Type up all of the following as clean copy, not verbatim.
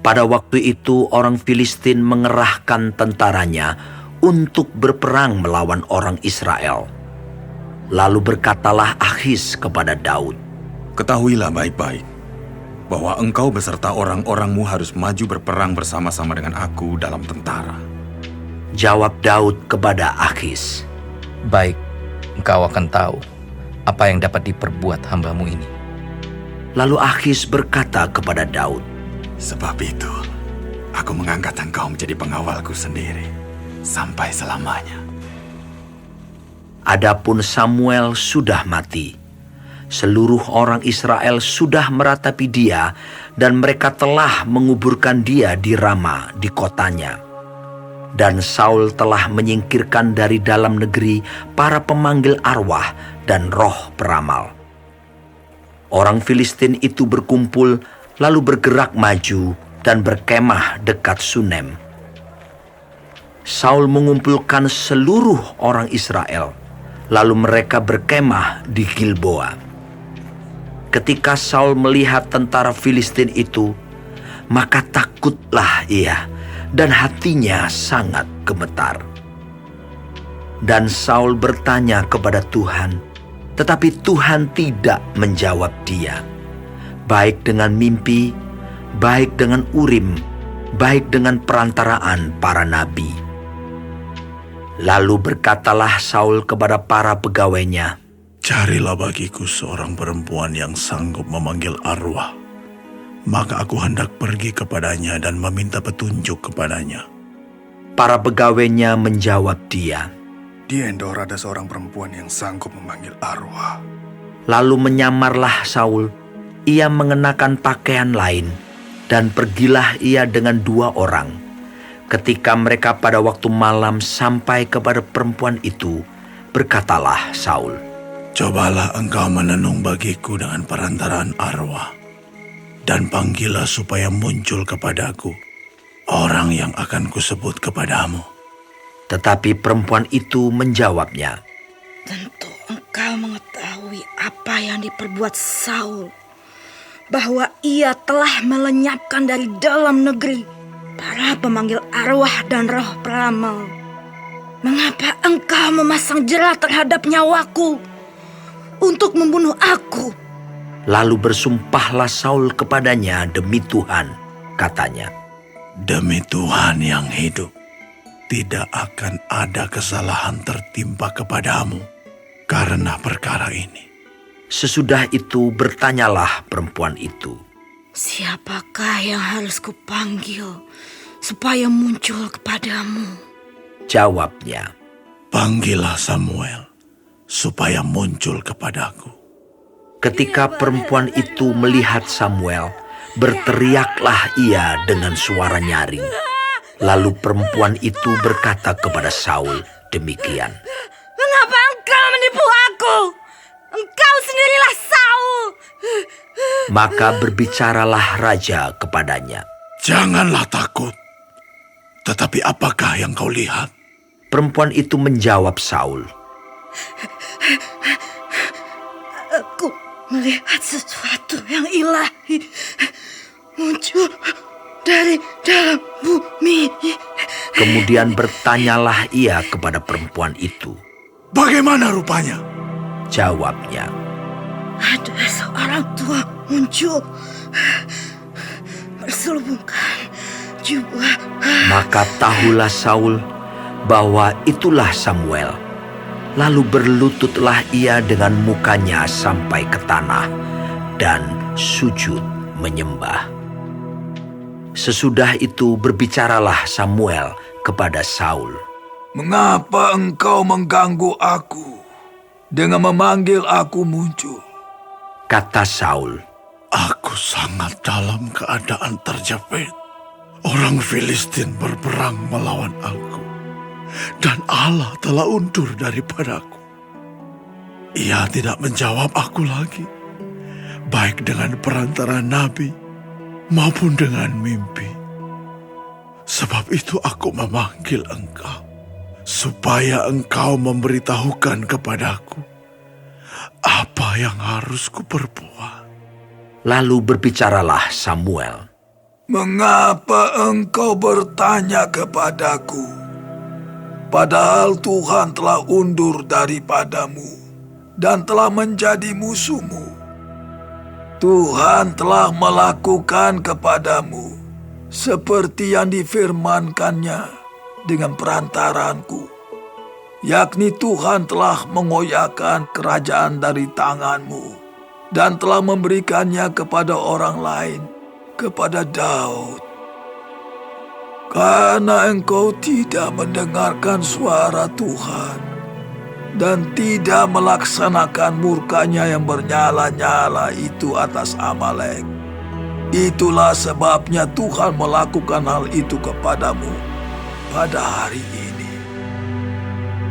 Pada waktu itu orang Filistin mengerahkan tentaranya untuk berperang melawan orang Israel. Lalu berkatalah Akhis kepada Daud, "Ketahuilah baik-baik bahwa engkau beserta orang-orangmu harus maju berperang bersama-sama dengan aku dalam tentara." Jawab Daud kepada Akhis, Baik, engkau akan tahu apa yang dapat diperbuat hambamu ini. Lalu Akhis berkata kepada Daud, "Sebab itu, aku mengangkat engkau menjadi pengawalku sendiri sampai selamanya." Adapun Samuel sudah mati. Seluruh orang Israel sudah meratapi dia dan mereka telah menguburkan dia di Rama di kotanya. Dan Saul telah menyingkirkan dari dalam negeri para pemanggil arwah dan roh peramal. Orang Filistin itu berkumpul lalu bergerak maju dan berkemah dekat Sunem. Saul mengumpulkan seluruh orang Israel, lalu mereka berkemah di Gilboa. Ketika Saul melihat tentara Filistin itu, maka takutlah ia dan hatinya sangat gemetar. Dan Saul bertanya kepada Tuhan, tetapi Tuhan tidak menjawab dia, baik dengan mimpi, baik dengan Urim, baik dengan perantaraan para nabi. Lalu berkatalah Saul kepada para pegawainya, "Carilah bagiku seorang perempuan yang sanggup memanggil arwah. Maka aku hendak pergi kepadanya dan meminta petunjuk kepadanya." Para pegawainya menjawab dia. Di Endor ada seorang perempuan yang sanggup memanggil arwah. Lalu menyamarlah Saul, ia mengenakan pakaian lain, dan pergilah ia dengan 2 orang. Ketika mereka pada waktu malam sampai kepada perempuan itu, berkatalah Saul, "Cobalah engkau menenung bagiku dengan perantaraan arwah, dan panggillah supaya muncul kepadaku orang yang akan kusebut kepadamu." Tetapi perempuan itu menjawabnya, Tentu engkau mengetahui apa yang diperbuat Saul, bahwa ia telah melenyapkan dari dalam negeri para pemanggil arwah dan roh peramal. Mengapa engkau memasang jera terhadap nyawaku untuk membunuh aku? Lalu bersumpahlah Saul kepadanya demi Tuhan, katanya, "Demi Tuhan yang hidup, tidak akan ada kesalahan tertimpa kepadamu karena perkara ini." Sesudah itu bertanyalah perempuan itu, Siapakah yang harus kupanggil supaya muncul kepadamu? Jawabnya, "Panggillah Samuel supaya muncul kepadaku." ketika perempuan itu melihat Samuel, berteriaklah ia dengan suara nyaring. Lalu perempuan itu berkata kepada Saul demikian, Mengapa engkau menipu aku? Engkau sendirilah Saul. Maka berbicaralah raja kepadanya. "Janganlah takut. Tetapi apakah yang kau lihat?" Perempuan itu menjawab Saul, Aku melihat sesuatu yang ilahi muncul dari dalam bumi. Kemudian bertanyalah ia kepada perempuan itu. "Bagaimana rupanya?" Jawabnya, Ada seorang tua muncul berselubungkan jubah. Maka tahulah Saul bahwa itulah Samuel. Lalu berlututlah ia dengan mukanya sampai ke tanah dan sujud menyembah. Sesudah itu berbicaralah Samuel kepada Saul. "Mengapa engkau mengganggu aku dengan memanggil aku muncul?" Kata Saul, "Aku sangat dalam keadaan terjepit. Orang Filistin berperang melawan aku, dan Allah telah undur daripadaku. Ia tidak menjawab aku lagi, baik dengan perantara nabi maupun dengan mimpi. Sebab itu aku memanggil engkau, supaya engkau memberitahukan kepadaku apa yang harus kuperbuat." Lalu berbicaralah Samuel. Mengapa engkau bertanya kepadaku? Padahal Tuhan telah undur daripadamu dan telah menjadi musuhmu. Tuhan telah melakukan kepadamu seperti yang difirmankannya dengan perantaranku, yakni Tuhan telah mengoyakkan kerajaan dari tanganmu dan telah memberikannya kepada orang lain, kepada Daud. Karena engkau tidak mendengarkan suara Tuhan dan tidak melaksanakan murkanya yang bernyala-nyala itu atas Amalek, itulah sebabnya Tuhan melakukan hal itu kepadamu pada hari ini.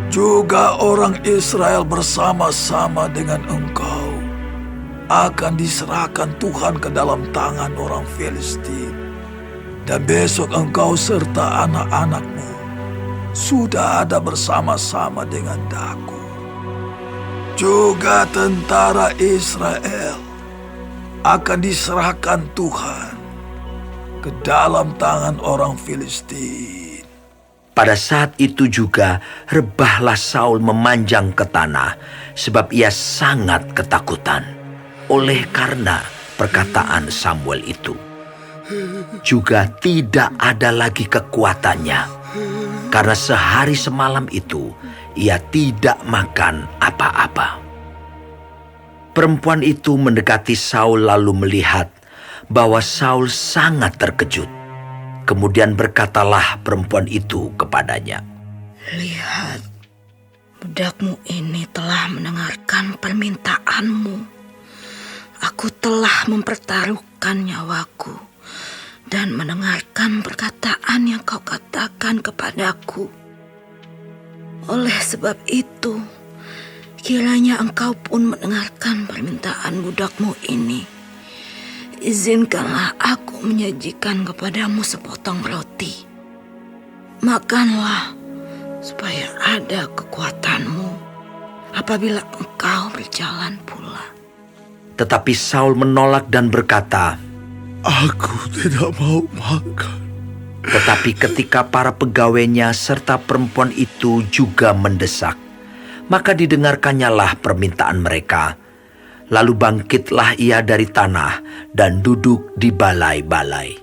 Juga orang Israel bersama-sama dengan engkau akan diserahkan Tuhan ke dalam tangan orang Filistin. Dan besok engkau serta anak-anakmu sudah ada bersama-sama dengan Daku. Juga tentara Israel akan diserahkan Tuhan ke dalam tangan orang Filistin. Pada saat itu juga rebahlah Saul memanjang ke tanah, sebab ia sangat ketakutan oleh karena perkataan Samuel itu. Juga tidak ada lagi kekuatannya, karena sehari semalam itu ia tidak makan apa-apa. Perempuan itu mendekati Saul lalu melihat bahwa Saul sangat terkejut. Kemudian berkatalah perempuan itu kepadanya, Lihat, budakmu ini telah mendengarkan permintaanmu. Aku telah mempertaruhkan nyawaku dan mendengarkan perkataan yang kau katakan kepadaku. Oleh sebab itu, kiranya engkau pun mendengarkan permintaan budakmu ini. Izinkanlah aku menyajikan kepadamu sepotong roti. Makanlah, supaya ada kekuatanmu apabila engkau berjalan pula. tetapi Saul menolak dan berkata, Aku tidak mau makan. tetapi ketika para pegawainya serta perempuan itu juga mendesak, maka didengarkannyalah permintaan mereka. Lalu bangkitlah ia dari tanah dan duduk di balai-balai.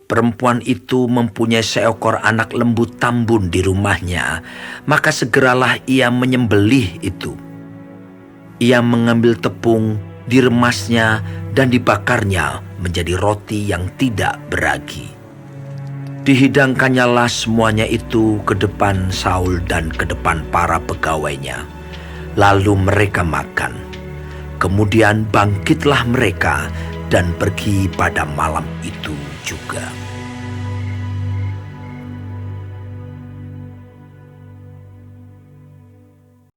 Perempuan itu mempunyai seekor anak lembu tambun di rumahnya, maka segeralah ia menyembelih itu. Ia mengambil tepung, diremasnya, dan dibakarnya menjadi roti yang tidak beragi. Dihidangkannyalah semuanya itu ke depan Saul dan ke depan para pegawainya. Lalu mereka makan. Kemudian bangkitlah mereka dan pergi pada malam itu juga.